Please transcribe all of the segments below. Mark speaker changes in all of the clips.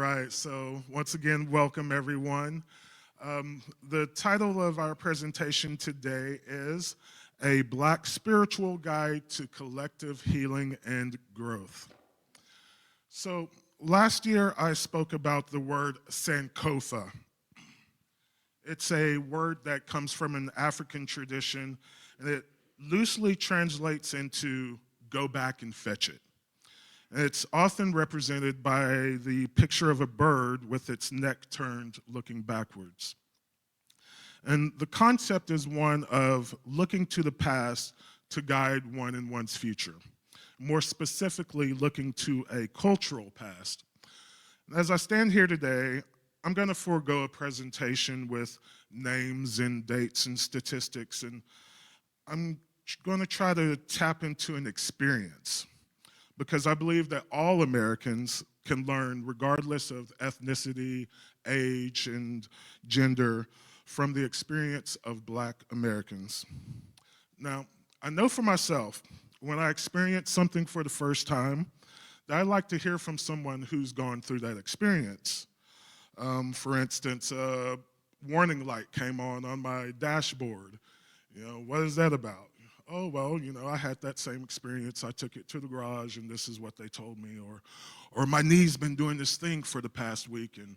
Speaker 1: Right, so once again, welcome everyone. The title of our presentation today is A Black Spiritual Guide to Collective Healing and Growth. So last year I spoke about the word Sankofa. It's a word that comes from an African tradition, and it loosely translates into go back and fetch it. And it's often represented by the picture of a bird with its neck turned looking backwards. And the concept is one of looking to the past to guide one in one's future. More specifically, looking to a cultural past. As I stand here today, I'm going to forego a presentation with names and dates and statistics, and I'm going to try to tap into an experience, because I believe that all Americans can learn, regardless of ethnicity, age, and gender, from the experience of Black Americans. Now, I know for myself, when I experience something for the first time, that I like to hear from someone who's gone through that experience. For instance, a warning light came on my dashboard. What is that about? Oh, well, I had that same experience. I took it to the garage and this is what they told me. Or my knee's been doing this thing for the past week and,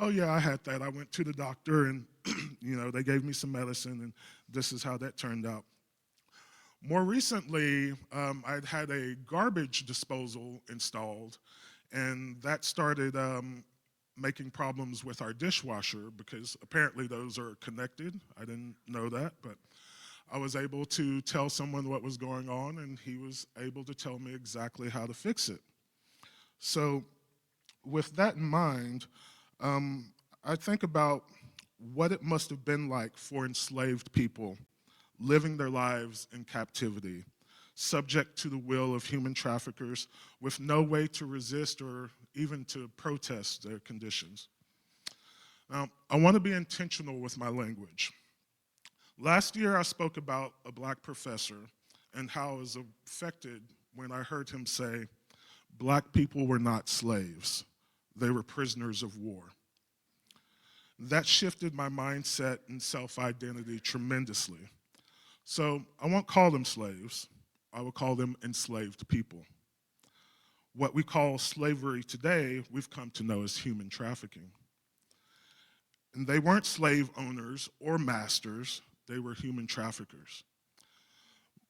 Speaker 1: oh yeah, I had that. I went to the doctor and, they gave me some medicine and this is how that turned out. More recently, I'd had a garbage disposal installed, and that started making problems with our dishwasher, because apparently those are connected. I didn't know that, but I was able to tell someone what was going on, and he was able to tell me exactly how to fix it. So with that in mind, I think about what it must have been like for enslaved people living their lives in captivity, subject to the will of human traffickers, with no way to resist or even to protest their conditions. Now, I want to be intentional with my language. Last year, I spoke about a Black professor and how I was affected when I heard him say, Black people were not slaves, they were prisoners of war. That shifted my mindset and self-identity tremendously. So I won't call them slaves, I will call them enslaved people. What we call slavery today, we've come to know as human trafficking. And they weren't slave owners or masters, they were human traffickers.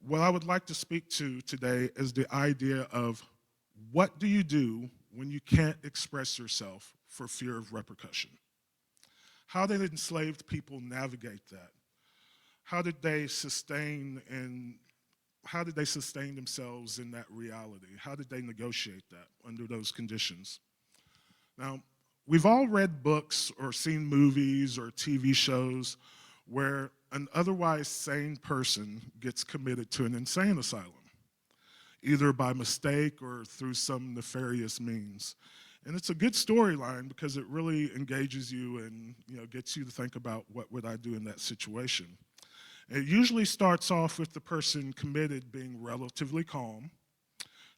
Speaker 1: What I would like to speak to today is the idea of what do you do when you can't express yourself for fear of repercussion? How did enslaved people navigate that? How did they sustain themselves in that reality? How did they negotiate that under those conditions? Now, we've all read books or seen movies or TV shows where an otherwise sane person gets committed to an insane asylum, either by mistake or through some nefarious means. And it's a good storyline because it really engages you and gets you to think about what would I do in that situation. It usually starts off with the person committed being relatively calm,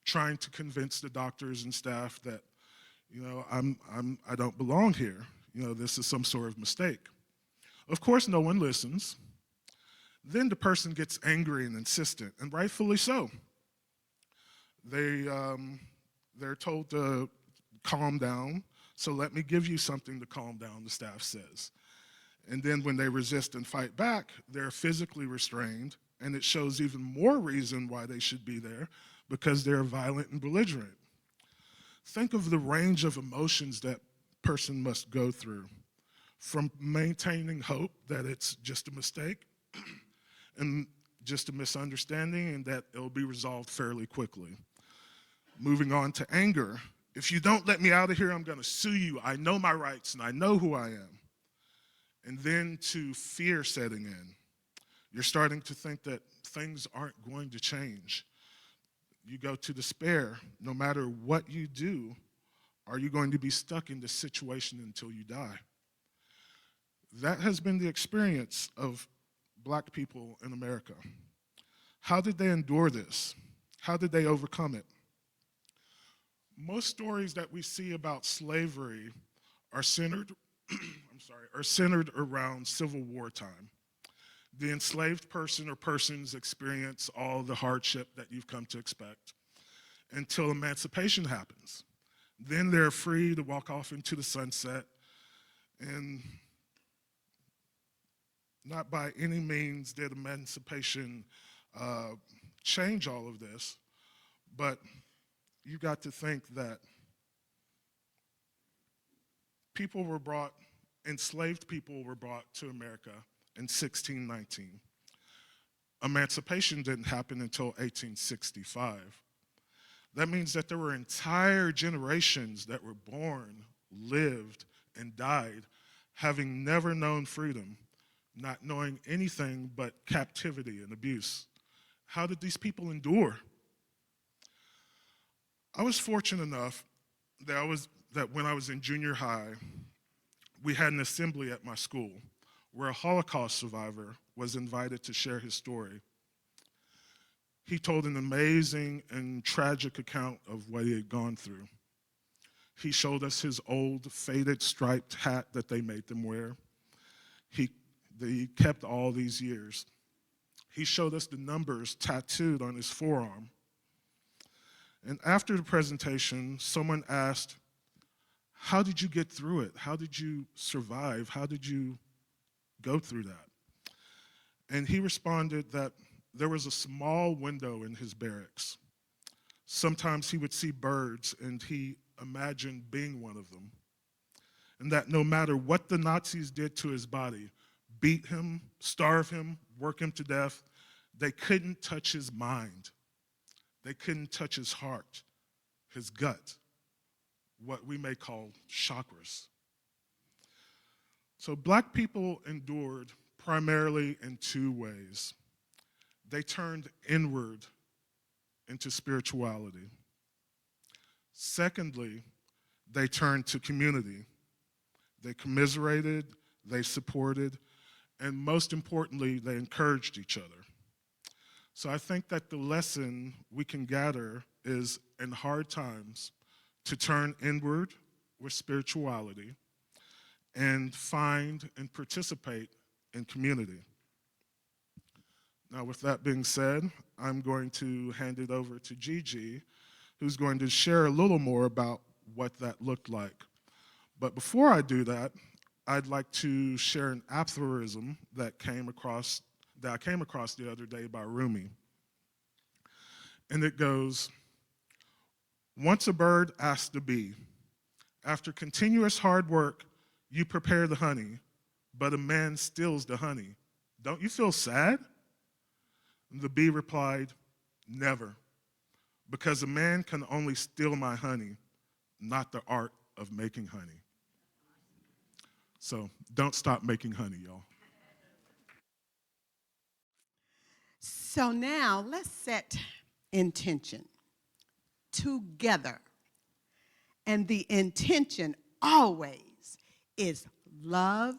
Speaker 1: trying to convince the doctors and staff that, I don't belong here. This is some sort of mistake. Of course, no one listens. Then the person gets angry and insistent, and rightfully so. They're told to calm down, so let me give you something to calm down, the staff says. And then when they resist and fight back, they're physically restrained, and it shows even more reason why they should be there, because they're violent and belligerent. Think of the range of emotions that person must go through, from maintaining hope that it's just a mistake and just a misunderstanding and that it'll be resolved fairly quickly. Moving on to anger. If you don't let me out of here, I'm going to sue you. I know my rights and I know who I am. And then to fear setting in. You're starting to think that things aren't going to change. You go to despair. No matter what you do, are you going to be stuck in this situation until you die? That has been the experience of Black people in America. How did they endure this? How did they overcome it? Most stories that we see about slavery are centered, are centered around Civil War time. The enslaved person or persons experience all the hardship that you've come to expect until emancipation happens. Then they're free to walk off into the sunset, and not by any means did emancipation change all of this, but you got to think that enslaved people were brought to America in 1619. Emancipation didn't happen until 1865. That means that there were entire generations that were born, lived, and died having never known freedom, not knowing anything but captivity and abuse. How did these people endure? I was fortunate enough that when I was in junior high, we had an assembly at my school where a Holocaust survivor was invited to share his story. He told an amazing and tragic account of what he had gone through. He showed us his old faded striped hat that they made them wear. He kept all these years. He showed us the numbers tattooed on his forearm. And after the presentation, someone asked, "How did you get through it? How did you survive? How did you go through that?" And he responded that there was a small window in his barracks. Sometimes he would see birds and he imagined being one of them. And that no matter what the Nazis did to his body, beat him, starve him, work him to death, they couldn't touch his mind. They couldn't touch his heart, his gut, what we may call chakras. So Black people endured primarily in two ways. They turned inward into spirituality. Secondly, they turned to community. They commiserated, they supported, and most importantly, they encouraged each other. So I think that the lesson we can gather is in hard times to turn inward with spirituality and find and participate in community. Now, with that being said, I'm going to hand it over to GiGi, who's going to share a little more about what that looked like. But before I do that, I'd like to share an aphorism that I came across the other day by Rumi. And it goes, "Once a bird asked a bee, after continuous hard work, you prepare the honey, but a man steals the honey. Don't you feel sad?" And the bee replied, "Never, because a man can only steal my honey, not the art of making honey." So don't stop making honey, y'all.
Speaker 2: So now let's set intention together. And the intention always is love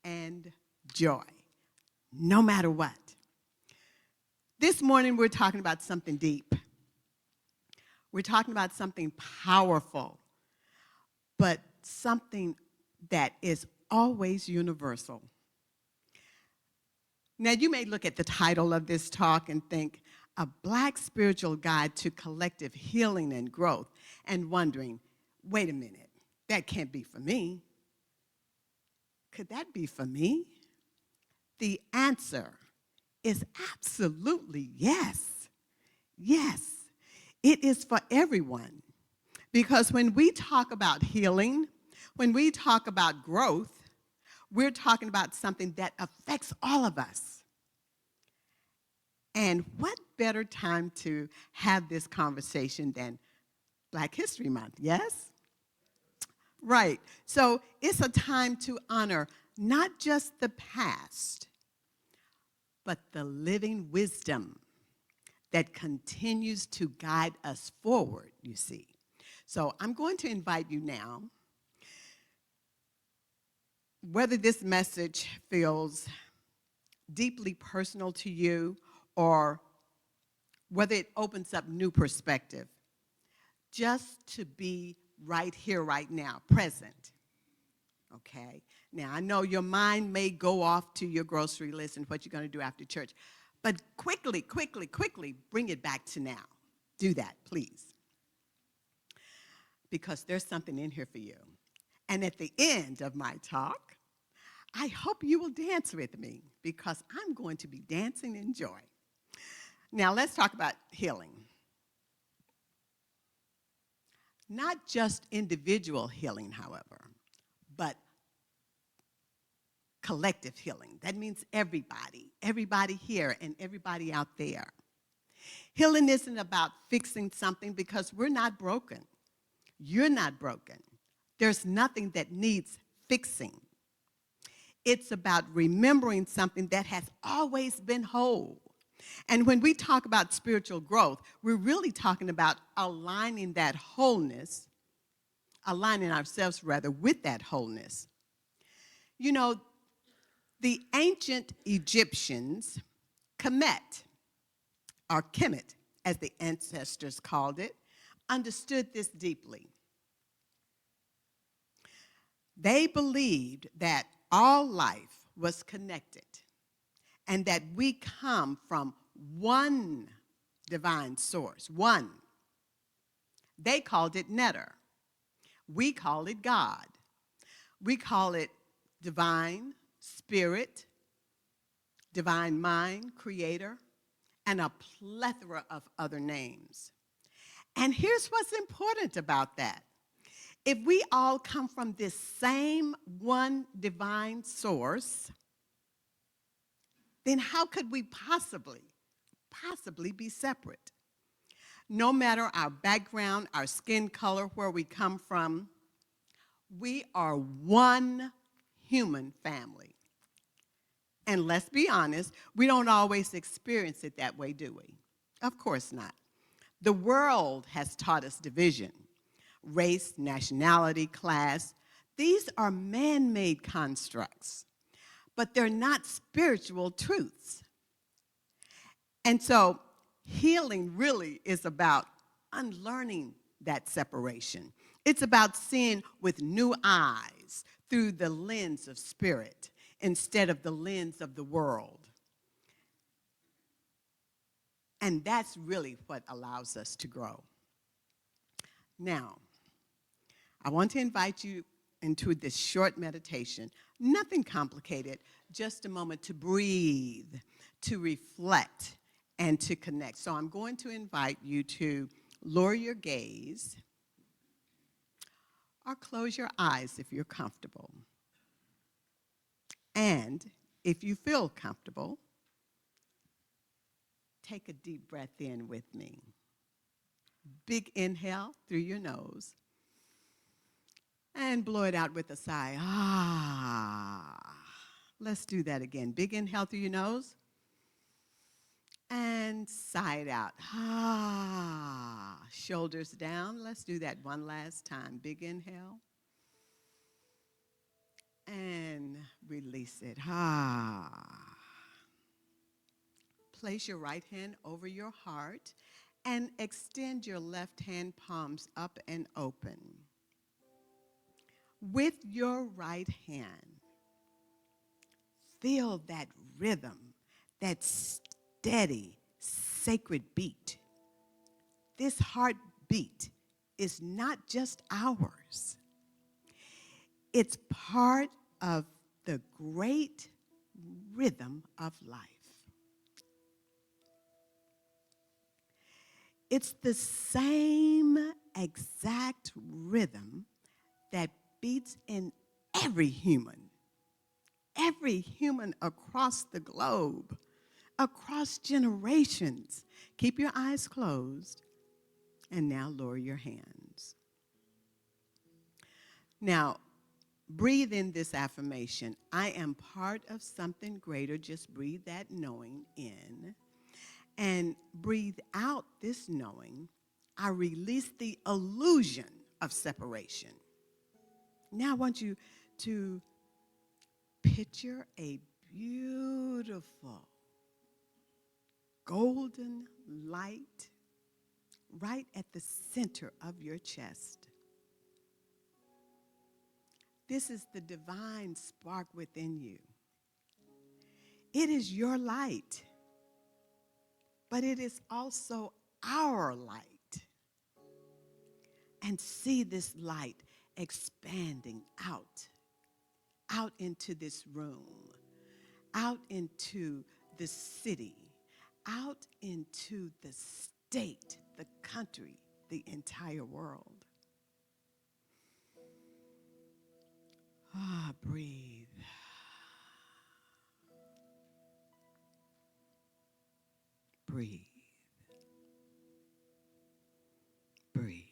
Speaker 2: and joy, no matter what. This morning we're talking about something deep. We're talking about something powerful, but something that is always universal. Now, you may look at the title of this talk and think, "A Black Spiritual Guide to Collective Healing and Growth," and wondering, wait a minute, that can't be for me. Could that be for me? The answer is absolutely yes. Yes, it is for everyone. Because when we talk about healing, when we talk about growth, we're talking about something that affects all of us. And what better time to have this conversation than Black History Month, yes? Right. So it's a time to honor not just the past, but the living wisdom that continues to guide us forward, you see. So I'm going to invite you now, whether this message feels deeply personal to you or whether it opens up new perspective, just to be right here, right now, present. Okay? Now, I know your mind may go off to your grocery list and what you're going to do after church, but quickly bring it back to now. Do that, please. Because there's something in here for you. And at the end of my talk, I hope you will dance with me because I'm going to be dancing in joy. Now, let's talk about healing. Not just individual healing, however, but collective healing. That means everybody here and everybody out there. Healing isn't about fixing something because we're not broken. You're not broken. There's nothing that needs fixing. It's about remembering something that has always been whole. And when we talk about spiritual growth, we're really talking about aligning that wholeness, aligning ourselves rather with that wholeness. You know, the ancient Egyptians, Kemet, or Kemet, as the ancestors called it, understood this deeply. They believed that all life was connected and that we come from one divine source, one. They called it Netter. We call it God. We call it divine, spirit, divine mind, creator, and a plethora of other names. And here's what's important about that. If we all come from this same one divine source, then how could we possibly be separate? No matter our background, our skin color, where we come from, we are one human family. And let's be honest, we don't always experience it that way, do we? Of course not. The world has taught us division. Race, nationality, class, these are man-made constructs, but they're not spiritual truths. And so healing really is about unlearning that separation. It's about seeing with new eyes through the lens of spirit instead of the lens of the world. And that's really what allows us to grow. Now, I want to invite you into this short meditation. Nothing complicated, just a moment to breathe, to reflect, and to connect. So I'm going to invite you to lower your gaze or close your eyes if you're comfortable. And if you feel comfortable, take a deep breath in with me. Big inhale through your nose. And blow it out with a sigh. Ah. Let's do that again. Big inhale through your nose. And sigh it out. Ah. Shoulders down. Let's do that one last time. Big inhale. And release it. Ah. Place your right hand over your heart and extend your left hand palms up and open. With your right hand, feel that rhythm, that steady, sacred beat. This heartbeat is not just ours. It's part of the great rhythm of life. It's the same exact rhythm that beats in every human across the globe, across generations. Keep your eyes closed, and now lower your hands. Now, breathe in this affirmation. I am part of something greater. Just breathe that knowing in. And breathe out this knowing. I release the illusion of separation. Now I want you to picture a beautiful golden light right at the center of your chest. This is the divine spark within you. It is your light, but it is also our light. And see this light expanding out into this room, out into the city, out into the state, the country, the entire world. Breathe. Breathe. Breathe.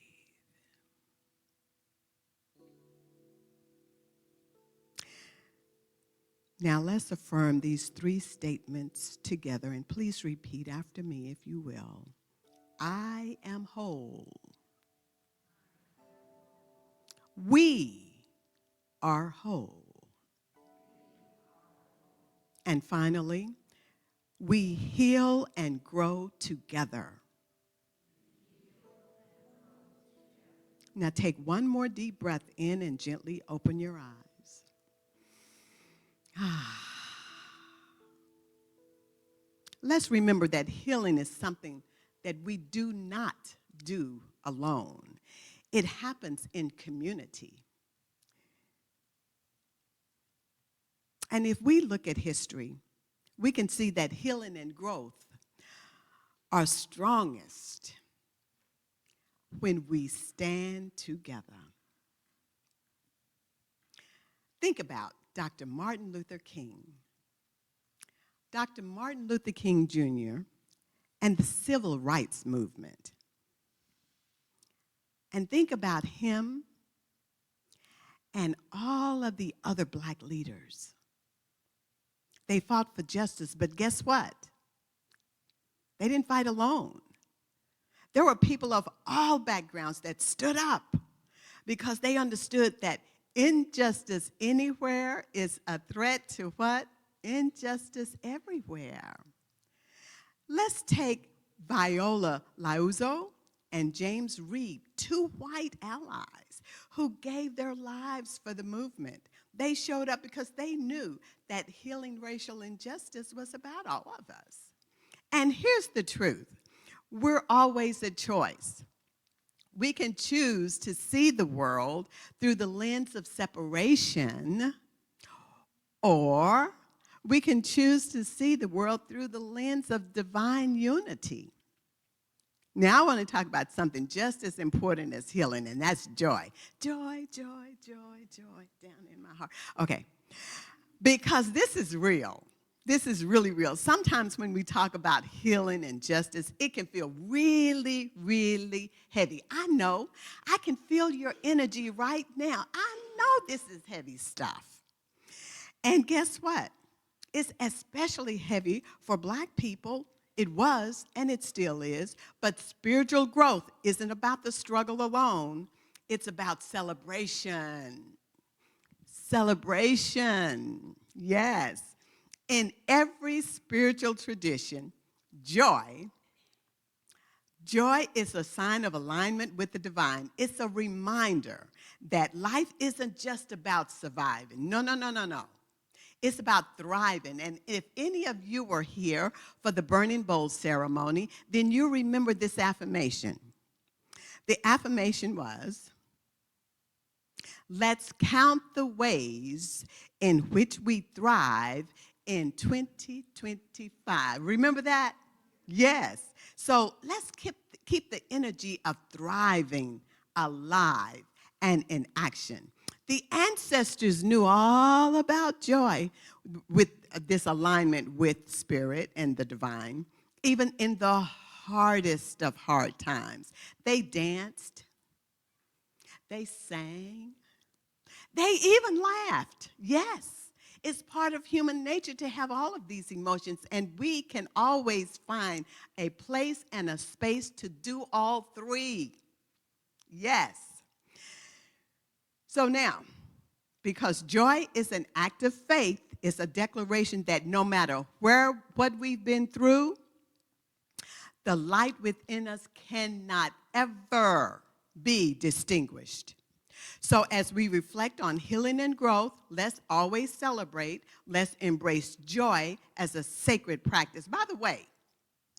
Speaker 2: Now let's affirm these 3 statements together, and please repeat after me if you will. I am whole. We are whole. And finally, we heal and grow together. Now take one more deep breath in and gently open your eyes. Let's remember that healing is something that we do not do alone. It happens in community. And if we look at history, we can see that healing and growth are strongest when we stand together. Think about Dr. Martin Luther King. Dr. Martin Luther King Jr. and the Civil Rights Movement. And think about him and all of the other black leaders. They fought for justice, but guess what? They didn't fight alone. There were people of all backgrounds that stood up because they understood that injustice anywhere is a threat to what? Injustice everywhere. Let's take Viola Liuzzo and James Reed, 2 white allies who gave their lives for the movement. They showed up because they knew that healing racial injustice was about all of us. And here's the truth. We're always a choice. We can choose to see the world through the lens of separation, or we can choose to see the world through the lens of divine unity. Now I want to talk about something just as important as healing, and that's joy. Joy, joy, joy, joy, down in my heart. Okay, because this is real. This is really real. Sometimes when we talk about healing and justice, it can feel really, really heavy. I know. I can feel your energy right now. I know this is heavy stuff. And guess what? It's especially heavy for black people. It was, and it still is. But spiritual growth isn't about the struggle alone. It's about celebration. Celebration. Yes. In every spiritual tradition, joy is a sign of alignment with the divine. It's a reminder that life isn't just about surviving. No, no, no, no, no. It's about thriving. And if any of you were here for the Burning Bowl ceremony, then you remember this affirmation. The affirmation was, let's count the ways in which we thrive in 2025. Remember that? Yes. So let's keep the energy of thriving alive and in action. The ancestors knew all about joy with this alignment with spirit and the divine, even in the hardest of hard times. They danced, they sang, they even laughed. Yes. It's part of human nature to have all of these emotions, and we can always find a place and a space to do all 3. Yes. So now, because joy is an act of faith, it's a declaration that no matter what we've been through, The light within us cannot ever be distinguished. So as we reflect on healing and growth, let's always celebrate. Let's embrace joy as a sacred practice. By the way,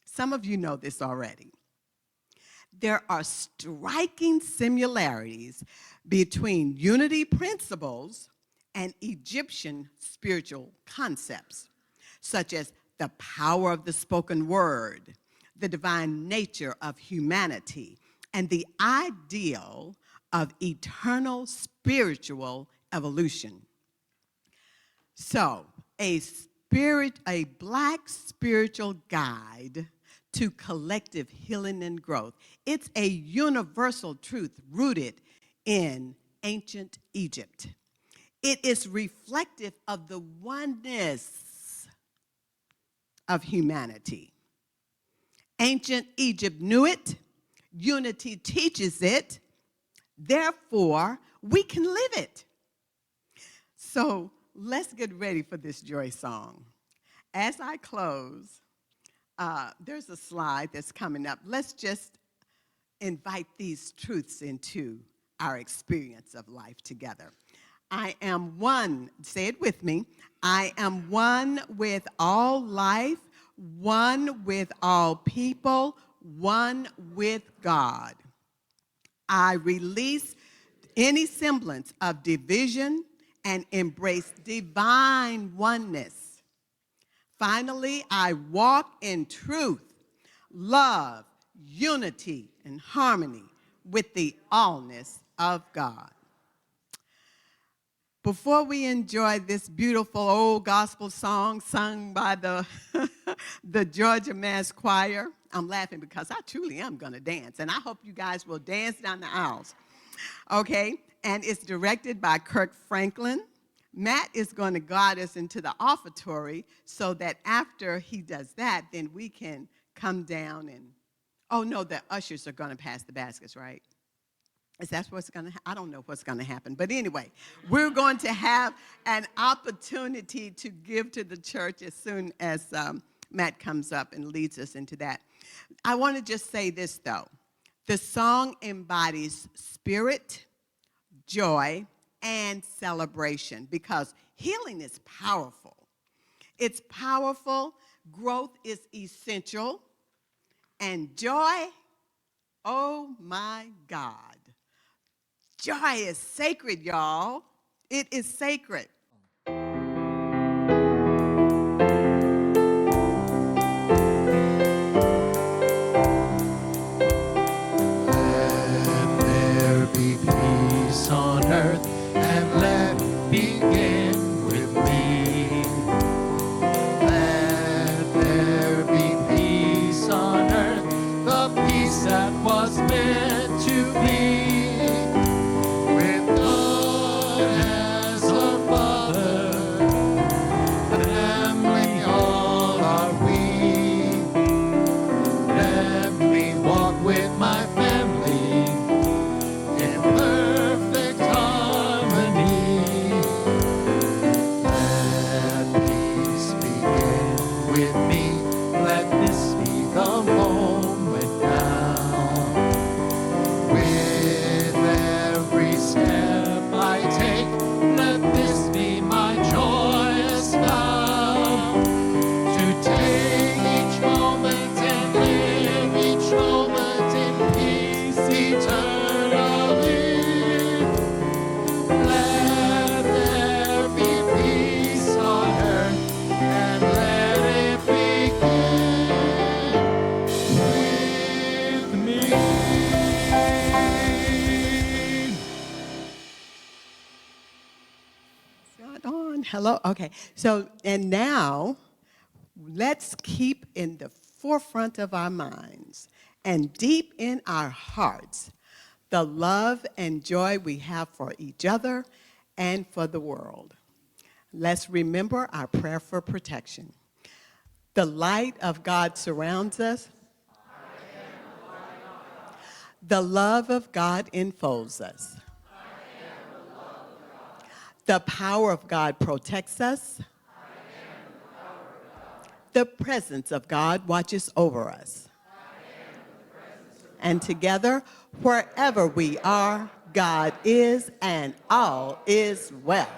Speaker 2: some of you know this already. There are striking similarities between unity principles and Egyptian spiritual concepts, such as the power of the spoken word, the divine nature of humanity, and the ideal of eternal spiritual evolution. So, a Black spiritual guide to collective healing and growth. It's a universal truth rooted in ancient Egypt. It is reflective of the oneness of humanity. Ancient Egypt knew it. Unity teaches it. Therefore, we can live it. So let's get ready for this joy song. As I close, there's a slide that's coming up. Let's just invite these truths into our experience of life together. I am one, say it with me, I am one with all life, one with all people, one with God. I release any semblance of division and embrace divine oneness. Finally, I walk in truth, love, unity, and harmony with the allness of God. Before we enjoy this beautiful old gospel song sung by the, the Georgia Mass Choir, I'm laughing because I truly am going to dance, and I hope you guys will dance down the aisles, okay? And it's directed by Kirk Franklin. Matt is going to guide us into the offertory so that after he does that, then we can come down and, oh no, the ushers are going to pass the baskets, right? Is that what's going to happen? I don't know what's going to happen. But anyway, we're going to have an opportunity to give to the church as soon as Matt comes up and leads us into that. I want to just say this, though. The song embodies spirit, joy, and celebration because healing is powerful. It's powerful. Growth is essential. And joy, oh my God. Joy is sacred, y'all. It is sacred.
Speaker 3: Let there be peace on earth, and let begin with me. Let there be peace on earth, the peace that was meant to be.
Speaker 2: Hello, okay. So, and now, let's keep in the forefront of our minds and deep in our hearts the love and joy we have for each other and for the world. Let's remember our prayer for protection. The light of God surrounds us. The love of God enfolds us. The power of God protects us. The presence of God watches over us. And together, wherever we are, God is and all is well.